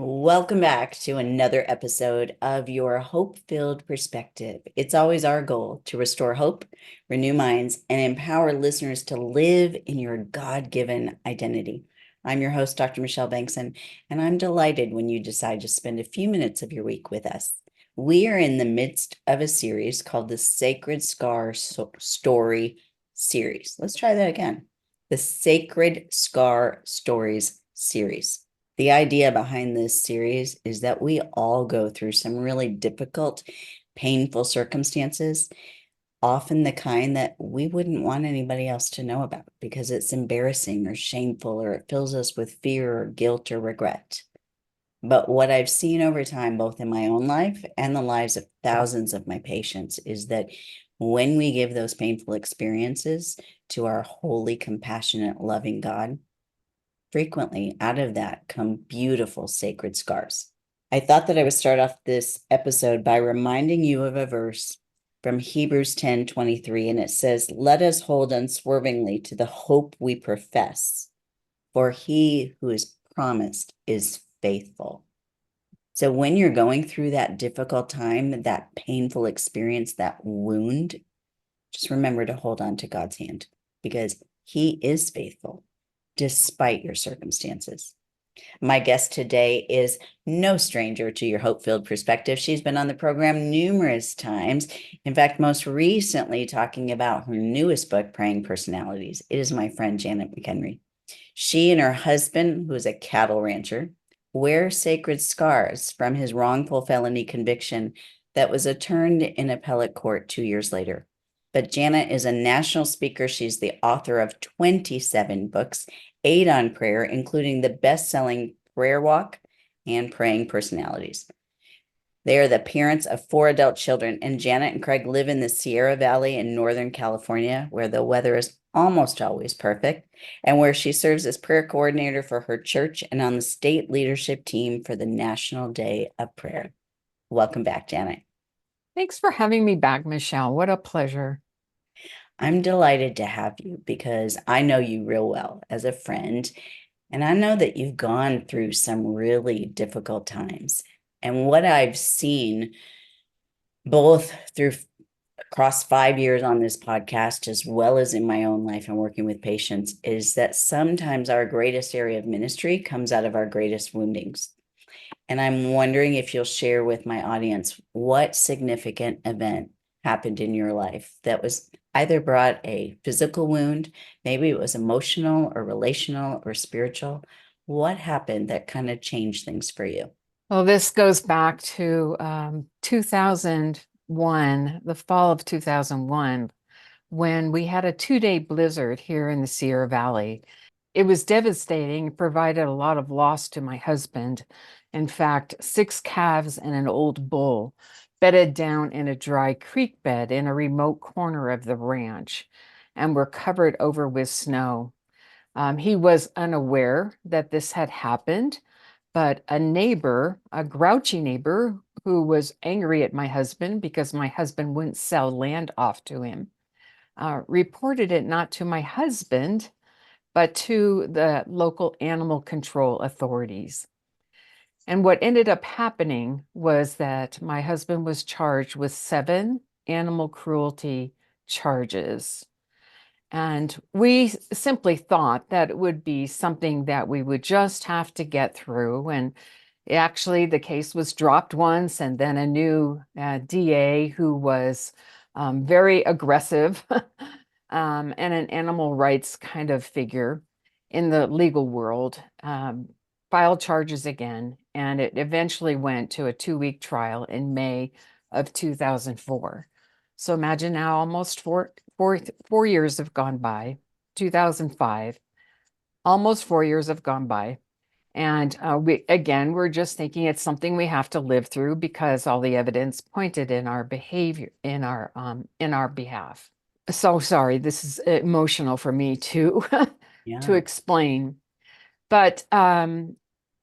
Welcome back to another episode of Your Hope-Filled Perspective. It's always our goal to restore hope, renew minds, and empower listeners to live in your God-given identity. I'm your host, Dr. Michelle Bengtson, and I'm delighted when you decide to spend a few minutes of your week with us. We are in the midst of a series called the Sacred Scar Story Series. Let's try that again. The Sacred Scar Stories Series. The idea behind this series is that we all go through some really difficult, painful circumstances, often the kind that we wouldn't want anybody else to know about because it's embarrassing or shameful, or it fills us with fear or guilt or regret. But what I've seen over time, both in my own life and the lives of thousands of my patients, is that when we give those painful experiences to our holy, compassionate, loving God, frequently out of that come beautiful sacred scars. I thought that I would start off this episode by reminding you of a verse from Hebrews 10:23, and it says, "Let us hold unswervingly to the hope we profess, for he who is promised is faithful." So when you're going through that difficult time, that painful experience, that wound, just remember to hold on to God's hand because he is faithful despite your circumstances. My guest today is no stranger to your hope-filled perspective. She's been on the program numerous times. In fact, most recently talking about her newest book, Praying Personalities. It is my friend, Janet McHenry. She and her husband, who is a cattle rancher, wear sacred scars from his wrongful felony conviction that was overturned in appellate court 2 years later. But Janet is a national speaker. She's the author of 27 books, 8 on prayer, including the best-selling Prayer Walk and Praying Personalities. They are the parents of 4 adult children, and Janet and Craig live in the Sierra Valley in Northern California, where the weather is almost always perfect, and where she serves as prayer coordinator for her church and on the state leadership team for the National Day of Prayer. Welcome back, Janet. Thanks for having me back, Michelle. What a pleasure. I'm delighted to have you because I know you real well as a friend, and I know that you've gone through some really difficult times. And what I've seen both through across 5 years on this podcast, as well as in my own life and working with patients, is that sometimes our greatest area of ministry comes out of our greatest woundings. And I'm wondering if you'll share with my audience what significant event happened in your life that was either brought a physical wound, maybe it was emotional or relational or spiritual. What happened that kind of changed things for you? Well, this goes back to 2001, the fall of 2001, when we had a 2-day blizzard here in the Sierra Valley. It was devastating, provided a lot of loss to my husband. In fact, 6 calves and an old bull bedded down in a dry creek bed in a remote corner of the ranch and were covered over with snow. He was unaware that this had happened, but a neighbor, a grouchy neighbor who was angry at my husband because my husband wouldn't sell land off to him, reported it not to my husband, but to the local animal control authorities. And what ended up happening was that my husband was charged with 7 animal cruelty charges. And we simply thought that it would be something that we would just have to get through. And actually, the case was dropped once, and then a new DA who was very aggressive and an animal rights kind of figure in the legal world filed charges again. And it eventually went to a 2-week trial in May of 2004. So imagine now almost 4 years have gone by, 2005, almost 4 years have gone by. And we're just thinking it's something we have to live through because all the evidence pointed in our behavior, in our behalf. So sorry, this is emotional for me to to Yeah. explain, but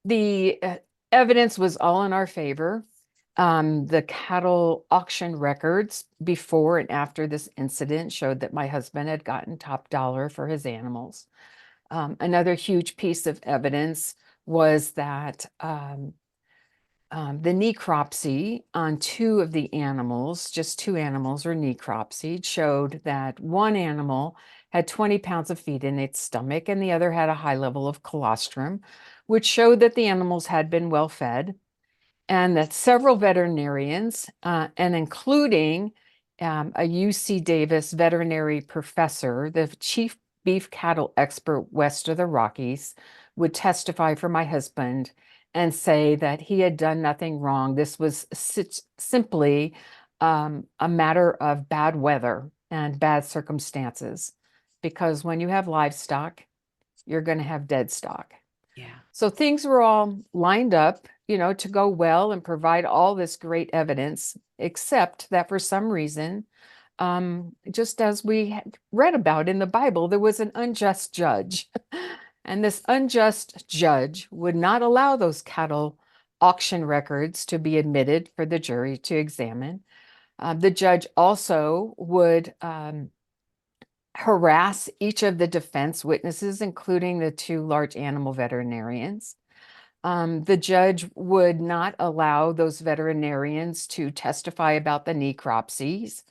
the evidence was all in our favor. The cattle auction records before and after this incident showed that my husband had gotten top dollar for his animals. Another huge piece of evidence was that The necropsy on two of the animals, just two animals were necropsied, showed that one animal had 20 pounds of feed in its stomach and the other had a high level of colostrum, which showed that the animals had been well fed, and that several veterinarians, and including a UC Davis veterinary professor, the chief beef cattle expert west of the Rockies, would testify for my husband and say that he had done nothing wrong. This was simply a matter of bad weather and bad circumstances, because when you have livestock, you're going to have dead stock. Yeah. So things were all lined up, to go well and provide all this great evidence, except that for some reason, just as we had read about in the Bible, there was an unjust judge. And this unjust judge would not allow those cattle auction records to be admitted for the jury to examine. The judge also would harass each of the defense witnesses, including the two large animal veterinarians. The judge would not allow those veterinarians to testify about the necropsies,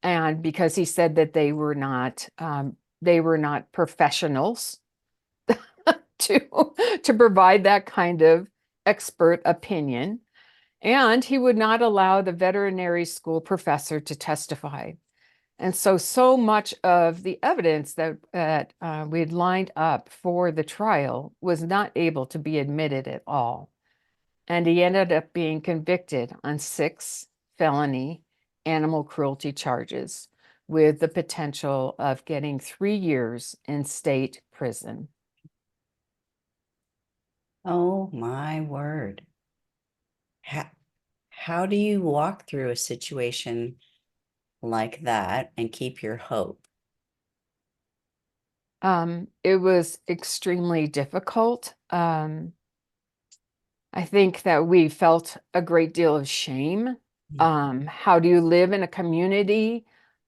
and because he said that they were not professionals to to provide that kind of expert opinion, and he would not allow the veterinary school professor to testify. And so much of the evidence that we had lined up for the trial was not able to be admitted at all. And he ended up being convicted on 6 felony animal cruelty charges with the potential of getting 3 years in state prison. Oh my word. How do you walk through a situation like that and keep your hope? It was extremely difficult. I think that we felt a great deal of shame. How do you live in a community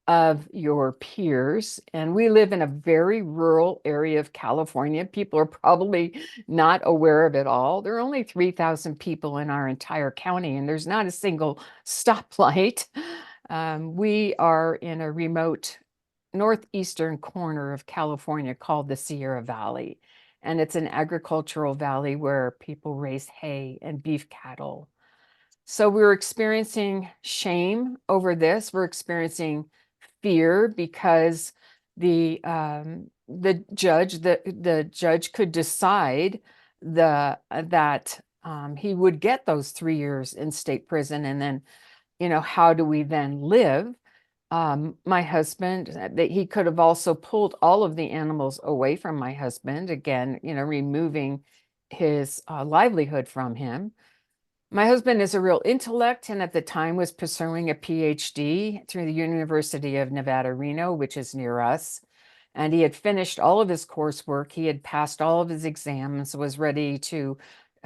of your peers? And we live in a very rural area of California. People are probably not aware of it all. There are only 3,000 people in our entire county, and there's not a single stoplight. We are in a remote northeastern corner of California called the Sierra Valley. And it's an agricultural valley where people raise hay and beef cattle. So we were experiencing shame over this. We're experiencing fear because the judge could decide that he would get those 3 years in state prison, and then how do we then live? My husband, that he could have also pulled all of the animals away from my husband, again, removing his livelihood from him. My husband is a real intellect, and at the time was pursuing a PhD through the University of Nevada, Reno, which is near us. And he had finished all of his coursework. He had passed all of his exams, was ready to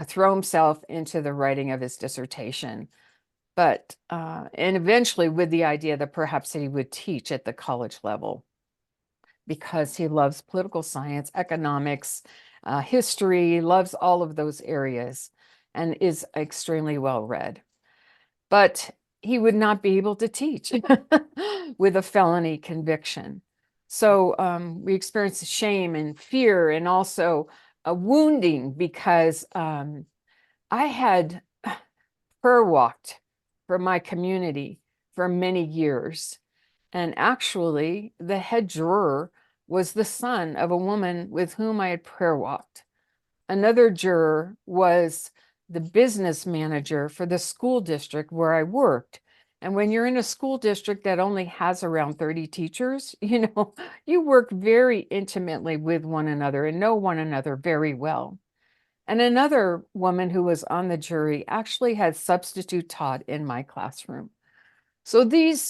throw himself into the writing of his dissertation. But, and eventually with the idea that perhaps he would teach at the college level, because he loves political science, economics, history, loves all of those areas, and is extremely well read. But he would not be able to teach with a felony conviction. So we experienced shame and fear, and also a wounding, because I had prayer walked for my community for many years. And actually, the head juror was the son of a woman with whom I had prayer walked. Another juror was the business manager for the school district where I worked. And when you're in a school district that only has around 30 teachers, you work very intimately with one another and know one another very well. And another woman who was on the jury actually had substitute taught in my classroom. So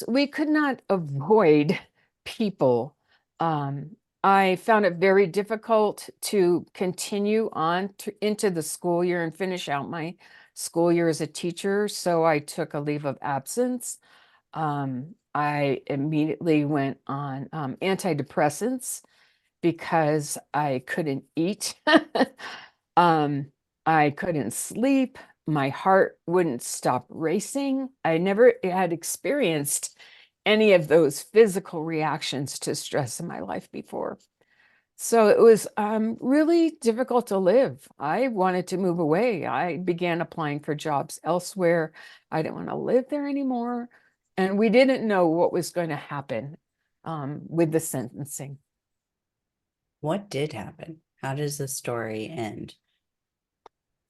we could not avoid people. I found it very difficult to continue on into the school year and finish out my school year as a teacher. So I took a leave of absence. I immediately went on antidepressants because I couldn't eat. I couldn't sleep. My heart wouldn't stop racing. I never had experienced any of those physical reactions to stress in my life before. So it was really difficult to live. I wanted to move away. I began applying for jobs elsewhere. I didn't want to live there anymore. And we didn't know what was going to happen with the sentencing. What did happen? How does the story end?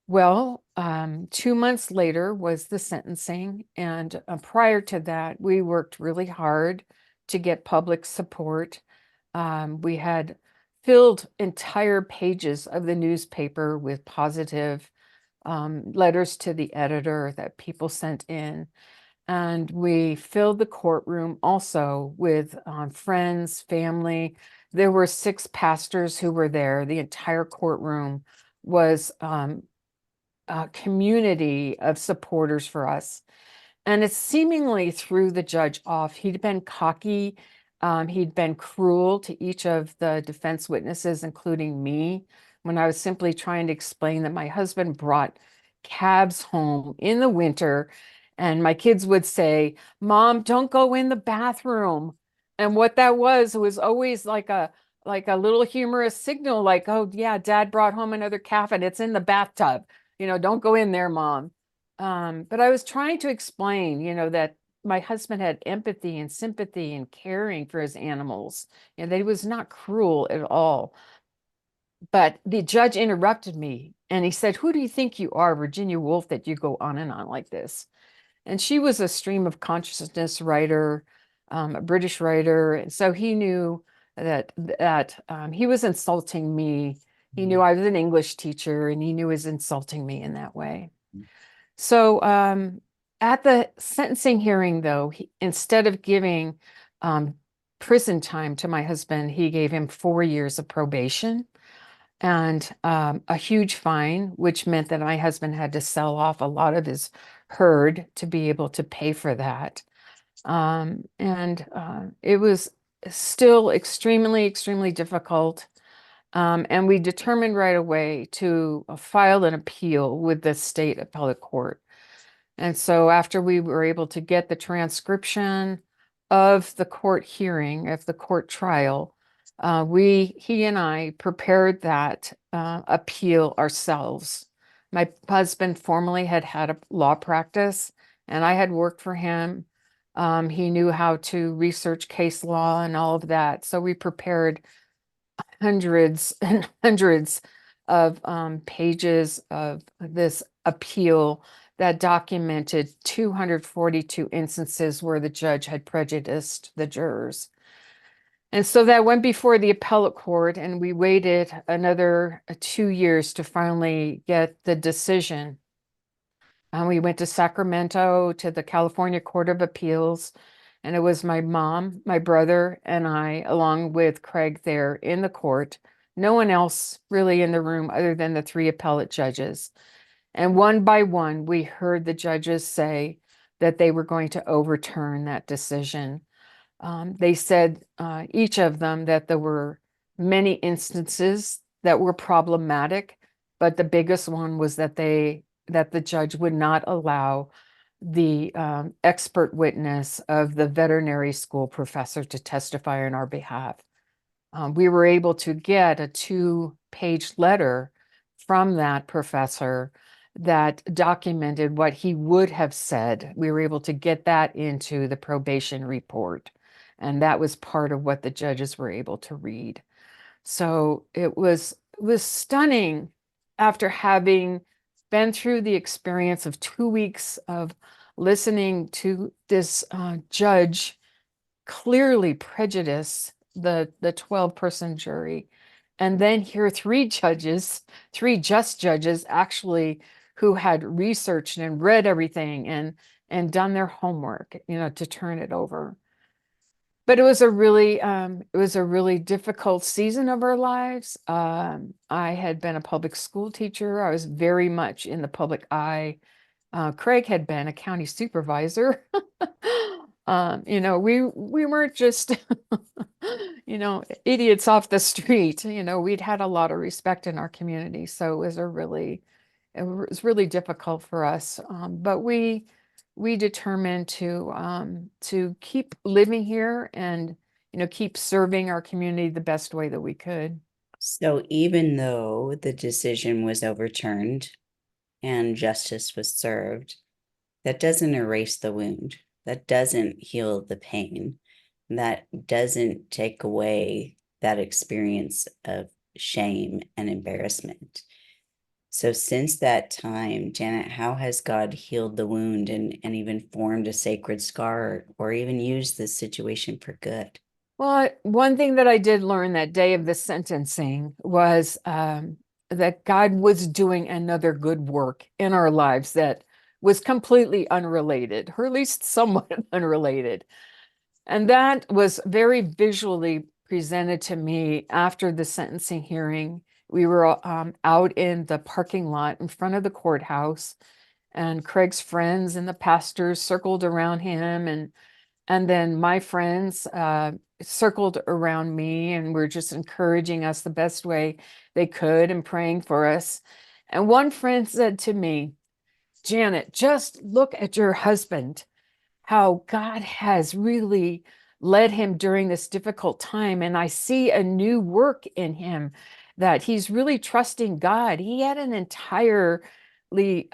Well, 2 months later was the sentencing. And prior to that, we worked really hard to get public support. We had filled entire pages of the newspaper with positive letters to the editor that people sent in. And we filled the courtroom also with friends, family. There were 6 pastors who were there. The entire courtroom was a community of supporters for us. And it's seemingly threw the judge off. He'd been cocky. He'd been cruel to each of the defense witnesses, including me, when I was simply trying to explain that my husband brought cabs home in the winter. And my kids would say, "Mom, don't go in the bathroom." And what that was always like a little humorous signal, like, "Oh yeah, Dad brought home another calf and it's in the bathtub. Don't go in there, Mom." But I was trying to explain, that my husband had empathy and sympathy and caring for his animals, and that he was not cruel at all. But the judge interrupted me and he said, "Who do you think you are, Virginia Woolf, that you go on and on like this?" And she was a stream of consciousness writer, a British writer. And so he knew that he was insulting me. He knew I was an English teacher and he knew he was insulting me in that way. So at the sentencing hearing, though, instead of giving um, prison time to my husband, he gave him 4 years of probation and a huge fine, which meant that my husband had to sell off a lot of his herd to be able to pay for that. And it was still extremely, extremely difficult. And we determined right away to file an appeal with the state appellate court. And so after we were able to get the transcription of the court hearing, of the court trial, he and I prepared that appeal ourselves. My husband formerly had had a law practice, and I had worked for him. He knew how to research case law and all of that. So we prepared hundreds and hundreds of pages of this appeal that documented 242 instances where the judge had prejudiced the jurors. And so that went before the appellate court, and we waited another 2 years to finally get the decision. And we went to Sacramento to the California Court of Appeals, and it was my mom, my brother, and I, along with Craig, there in the court. No one else really in the room other than the 3 appellate judges. And one by one, we heard the judges say that they were going to overturn that decision. They said, each of them, that there were many instances that were problematic, but the biggest one was that the judge would not allow the expert witness of the veterinary school professor to testify on our behalf. We were able to get a 2-page letter from that professor that documented what he would have said. We were able to get that into the probation report, and that was part of what the judges were able to read. So it was stunning after having been through the experience of 2 weeks of listening to this judge clearly prejudice the 12-person jury, and then hear 3 judges, 3 just judges actually, who had researched and read everything and done their homework, to turn it over. But it was a really difficult season of our lives. I had been a public school teacher. I was very much in the public eye. Craig had been a county supervisor. We weren't just, idiots off the street. We'd had a lot of respect in our community. So It was really difficult for us, but we determined to keep living here and keep serving our community the best way that we could. So even though the decision was overturned and justice was served, that doesn't erase the wound. That doesn't heal the pain. That doesn't take away that experience of shame and embarrassment. So since that time, Janet, how has God healed the wound and even formed a sacred scar or even used this situation for good? Well, one thing that I did learn that day of the sentencing was that God was doing another good work in our lives that was completely unrelated, or at least somewhat unrelated. And that was very visually presented to me after the sentencing hearing. We were out in the parking lot in front of the courthouse, and Craig's friends and the pastors circled around him, and then my friends circled around me and were just encouraging us the best way they could and praying for us. And one friend said to me, "Janet, just look at your husband, how God has really led him during this difficult time. And I see a new work in him, that he's really trusting God." He had an entirely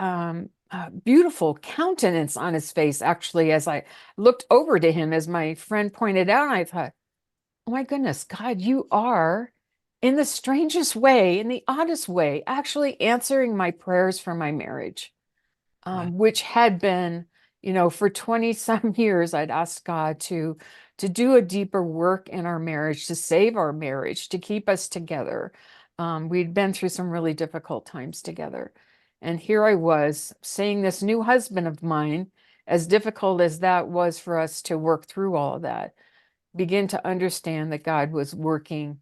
beautiful countenance on his face, actually, as I looked over to him, as my friend pointed out. And I thought, oh my goodness, God, you are, in the strangest way, in the oddest way, actually answering my prayers for my marriage, Wow. which had been, for 20 some years, I'd asked God to do a deeper work in our marriage, to save our marriage, to keep us together. We'd been through some really difficult times together. And here I was seeing this new husband of mine, as difficult as that was for us to work through all of that, begin to understand that God was working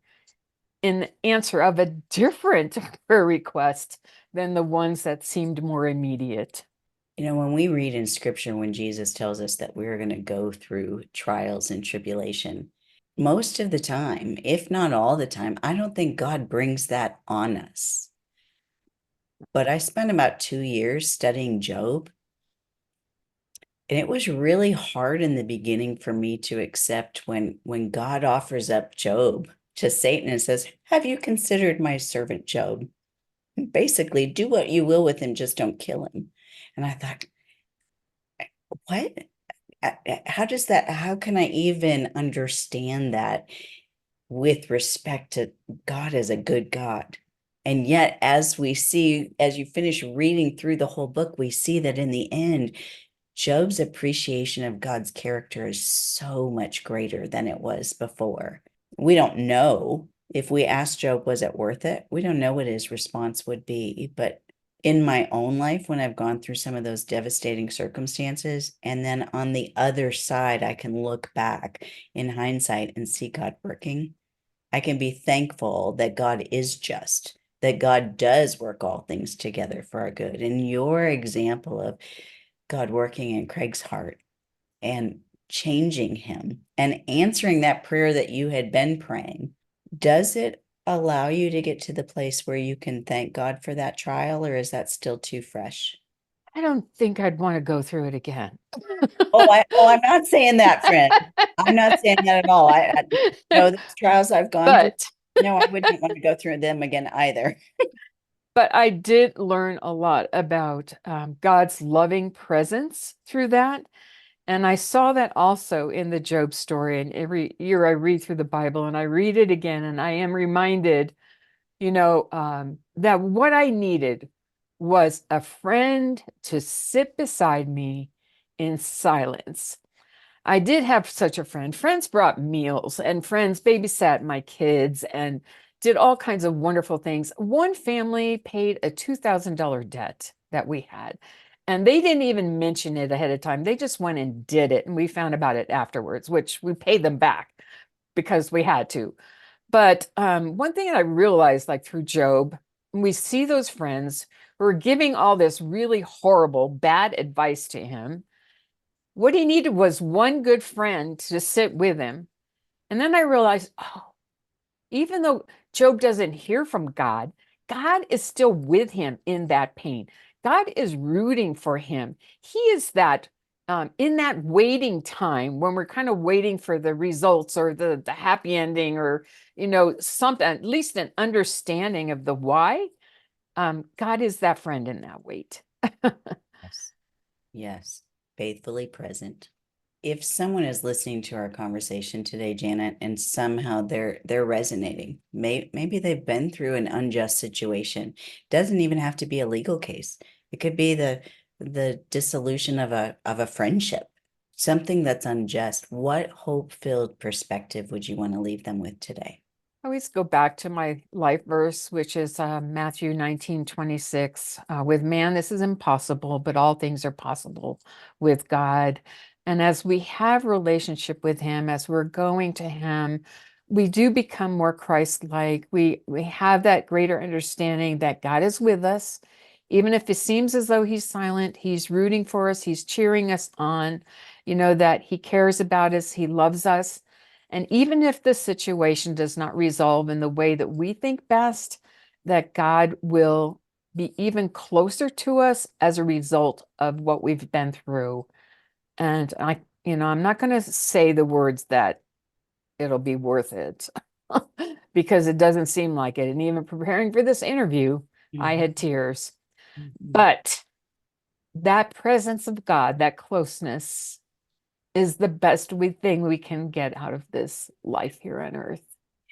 in the answer of a different prayer request than the ones that seemed more immediate. When we read in scripture, when Jesus tells us that we're going to go through trials and tribulation, most of the time, if not all the time, I don't think God brings that on us. But I spent about 2 years studying Job, and it was really hard in the beginning for me to accept when God offers up Job to Satan and says, "Have you considered my servant Job? Basically, do what you will with him, just don't kill him." And I thought, what? How does that, how can I even understand that with respect to God as a good God? And yet, as we see, as you finish reading through the whole book, we see that in the end, Job's appreciation of God's character is so much greater than it was before. We don't know if we asked Job, was it worth it? We don't know what his response would be. But in my own life, when I've gone through some of those devastating circumstances, and then on the other side, I can look back in hindsight and see God working. I can be thankful that God is just, that God does work all things together for our good. And your example of God working in Craig's heart and changing him and answering that prayer that you had been praying, does it allow you to get to the place where you can thank God for that trial, or is that still too fresh? I don't think I'd want to go through it again. I'm not saying that, friend. I'm not saying that at all. I know those trials I've gone through. But No, I wouldn't want to go through them again either. but I did learn a lot about God's loving presence through that. And I saw that also in the Job story. And every year I read through the Bible and I read it again, and I am reminded, that what I needed was a friend to sit beside me in silence. I did have such a friend. Friends brought meals, and friends babysat my kids and did all kinds of wonderful things. One family paid a $2,000 debt that we had, and they didn't even mention it ahead of time. They just went and did it, and we found about it afterwards, which we paid them back because we had to. But one thing that I realized, like through Job, we see those friends who are giving all this really horrible, bad advice to him. What he needed was one good friend to sit with him. And then I realized, oh, even though Job doesn't hear from God, God is still with him in that pain. God is rooting for him. He is that in that waiting time when we're kind of waiting for the results or the happy ending or, something, at least an understanding of the why. God is that friend in that wait. Yes. Yes. Faithfully present. If someone is listening to our conversation today, Janet, and somehow they're resonating, maybe they've been through an unjust situation. Doesn't even have to be a legal case. It could be the dissolution of a friendship, something that's unjust. What hope-filled perspective would you want to leave them with today? I always go back to my life verse, which is Matthew 19:26. With man, this is impossible, but all things are possible with God. And as we have relationship with him, as we're going to him, we do become more Christ-like. We have that greater understanding that God is with us. Even if it seems as though he's silent, he's rooting for us, he's cheering us on, that he cares about us, he loves us. And even if the situation does not resolve in the way that we think best, that God will be even closer to us as a result of what we've been through. And I'm not going to say the words that it'll be worth it because it doesn't seem like it. And even preparing for this interview, I Mhm. had tears. Mhm. But that presence of God, that closeness, is the best thing we can get out of this life here on earth.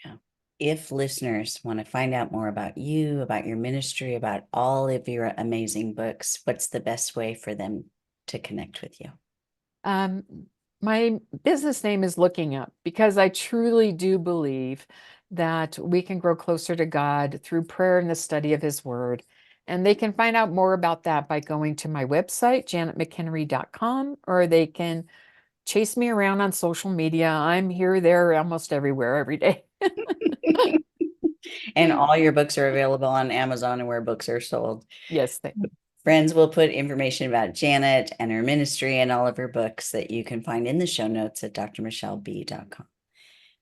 Yeah. If listeners want to find out more about you, about your ministry, about all of your amazing books, what's the best way for them to connect with you? Um, my business name is Looking Up because I truly do believe that we can grow closer to God through prayer and the study of his word. And they can find out more about that by going to my website, janetmchenry.com, or they can chase me around on social media. I'm here, there, almost everywhere every day. And all your books are available on Amazon and where books are sold. Yes, Friends will put information about Janet and her ministry and all of her books that you can find in the show notes at drmichelleb.com.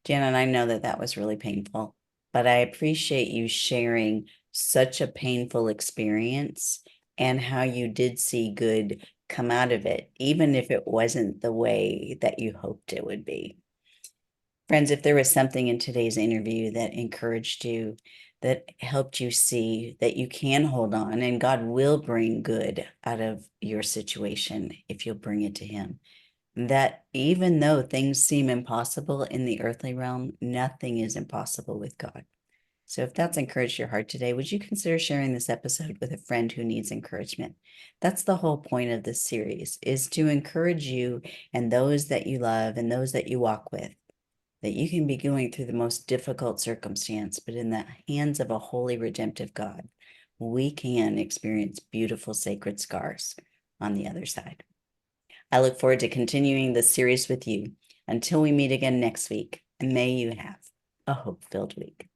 Janet, I know that that was really painful, but I appreciate you sharing such a painful experience and how you did see good come out of it, even if it wasn't the way that you hoped it would be. Friends, if there was something in today's interview that encouraged you, that helped you see that you can hold on and God will bring good out of your situation if you'll bring it to Him, that even though things seem impossible in the earthly realm, nothing is impossible with God. So if that's encouraged your heart today, would you consider sharing this episode with a friend who needs encouragement? That's the whole point of this series, is to encourage you and those that you love and those that you walk with, that you can be going through the most difficult circumstance, but in the hands of a holy, redemptive God, we can experience beautiful, sacred scars on the other side. I look forward to continuing this series with you. Until we meet again next week, and may you have a hope-filled week.